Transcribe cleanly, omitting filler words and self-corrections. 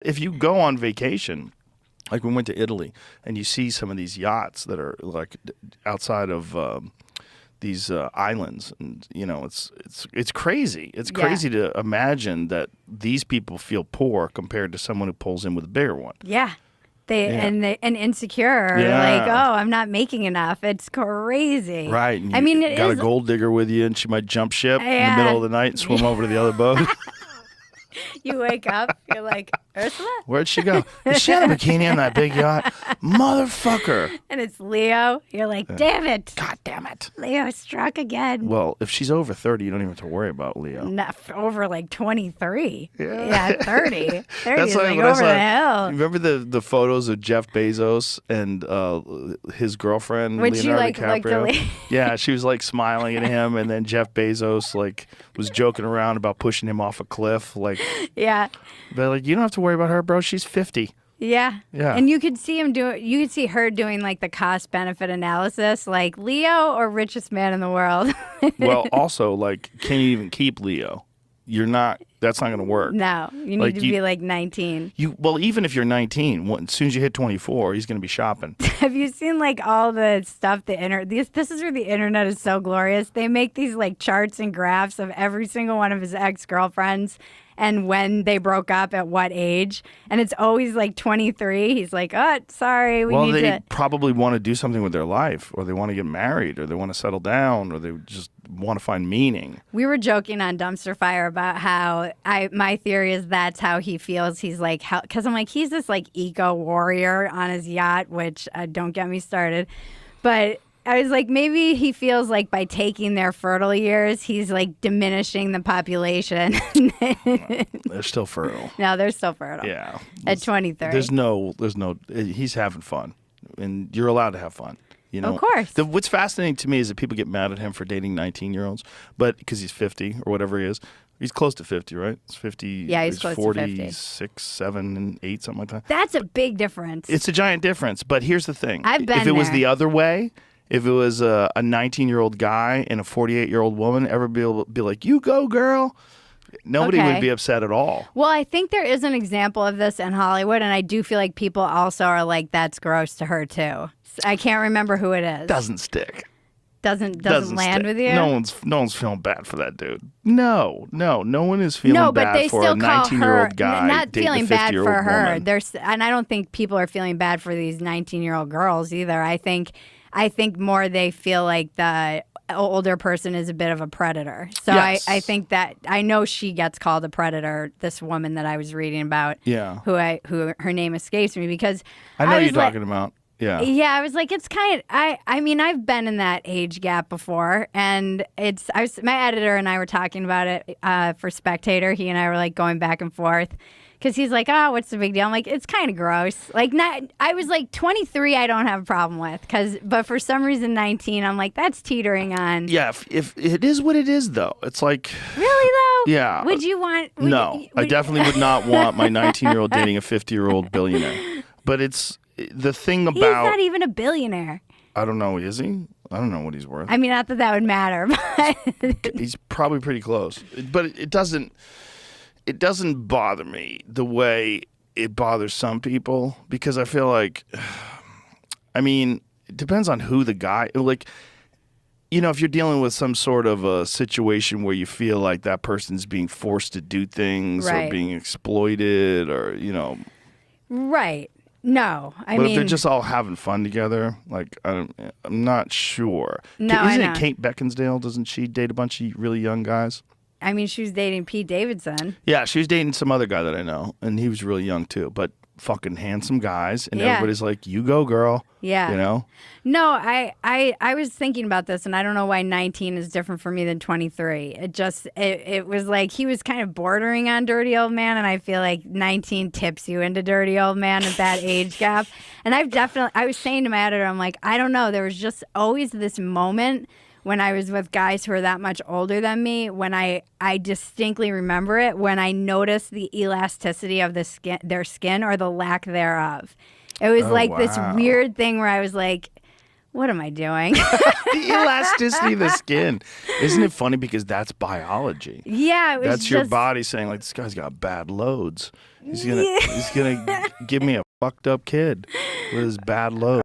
If you go on vacation, like we went to Italy, and you see some of these yachts that are like outside of these islands, and it's crazy. It's crazy to imagine that these people feel poor compared to someone who pulls in with a bigger one. Yeah. And insecure, like, oh, I'm not making enough. It's crazy. Right. And you got a gold digger with you, and she might jump ship in the middle of the night and swim over to the other boat. You wake up, you're like, Ursula? Where'd she go? Is she on a bikini on that big yacht? Motherfucker. And it's Leo. You're like, damn it. God damn it. Leo struck again. Well, if she's over 30, you don't even have to worry about Leo. Not over like 23. Yeah. 30. 30 is like over the hill. Remember the photos of Jeff Bezos and his girlfriend, Would Leonardo she like DiCaprio? Yeah, she was like smiling at him, and then Jeff Bezos like was joking around about pushing him off a cliff. Like, yeah. But like, you don't have to worry about her, bro. She's 50. Yeah. Yeah. And you could see you could see her doing like the cost benefit analysis, like Leo or richest man in the world. Well, also, like, can you even keep Leo? That's not going to work. No, you need to be like 19. Well, even if you're 19, as soon as you hit 24, he's going to be shopping. Have you seen like all the stuff this is where the internet is so glorious. They make these like charts and graphs of every single one of his ex-girlfriends and when they broke up at what age. And it's always like 23. He's like, oh, sorry, they probably want to do something with their life, or they want to get married, or they want to settle down, or they just want to find meaning. We were joking on Dumpster Fire about how my theory is that's how he feels. He's like, because I'm like, he's this like eco warrior on his yacht, which don't get me started. But I was like, maybe he feels like by taking their fertile years, he's like diminishing the population. They're still fertile. No, they're still fertile. Yeah. At 23. There's no, he's having fun, and you're allowed to have fun. You know, of course. What's fascinating to me is that people get mad at him for dating 19-year-olds, but because he's 50 or whatever he is. He's close to 50, right? It's 50. Yeah, he's close to 50. 46, 7, and 8, something like that. That's a big difference. It's a giant difference, but here's the thing. If it was the other way, if it was a 19-year-old guy and a 48-year-old woman, everybody would be like, you go, girl. Nobody would be upset at all. Well, I think there is an example of this in Hollywood, and I do feel like people also are like, that's gross to her, too. I can't remember who it is. Doesn't stick. Doesn't land with you? No one's feeling bad for that dude. No one is feeling bad for a 19-year-old guy. Not feeling bad for her. Woman. And I don't think people are feeling bad for these 19-year-old girls either. I think more they feel like the older person is a bit of a predator. So yes. I think that I know she gets called a predator. This woman that I was reading about, who her name escapes me because I know you're talking about. Yeah. Yeah, I was like, it's kind of, I mean, I've been in that age gap before, and my editor and I were talking about it for Spectator. He and I were like going back and forth because he's like, oh, what's the big deal? I'm like, it's kind of gross. Like, I was like 23, I don't have a problem with, but for some reason 19, I'm like, that's teetering on. Yeah, if it is what it is, though. It's like. Really, though? Yeah. Would you want. I definitely would not want my 19-year-old dating a 50-year-old billionaire. But it's. The thing about... He's not even a billionaire. I don't know. Is he? I don't know what he's worth. I mean, not that would matter. But he's probably pretty close. But it doesn't bother me the way it bothers some people, because I feel like... I mean, it depends on who the guy... Like, you know, if you're dealing with some sort of a situation where you feel like that person's being forced to do things or being exploited or, you know... Right. No, I mean, but if they're just all having fun together, like I'm not sure. No, isn't it Kate Beckinsale? Doesn't she date a bunch of really young guys? I mean, she was dating Pete Davidson. Yeah, she was dating some other guy that I know, and he was really young too. But fucking handsome guys, and everybody's like, "You go, girl." Yeah, you know. No, I was thinking about this, and I don't know why 19 is different for me than 23. It was like he was kind of bordering on dirty old man, and I feel like 19 tips you into dirty old man at that age gap. And I was saying to my editor, I'm like, I don't know. There was just always this moment when I was with guys who are that much older than me, when I distinctly remember it, when I noticed the elasticity of their skin or the lack thereof. It was this weird thing where I was like, what am I doing? The elasticity of the skin. Isn't it funny because that's biology? Yeah. That's your body saying, like, this guy's got bad loads. He's gonna give me a fucked up kid with his bad load.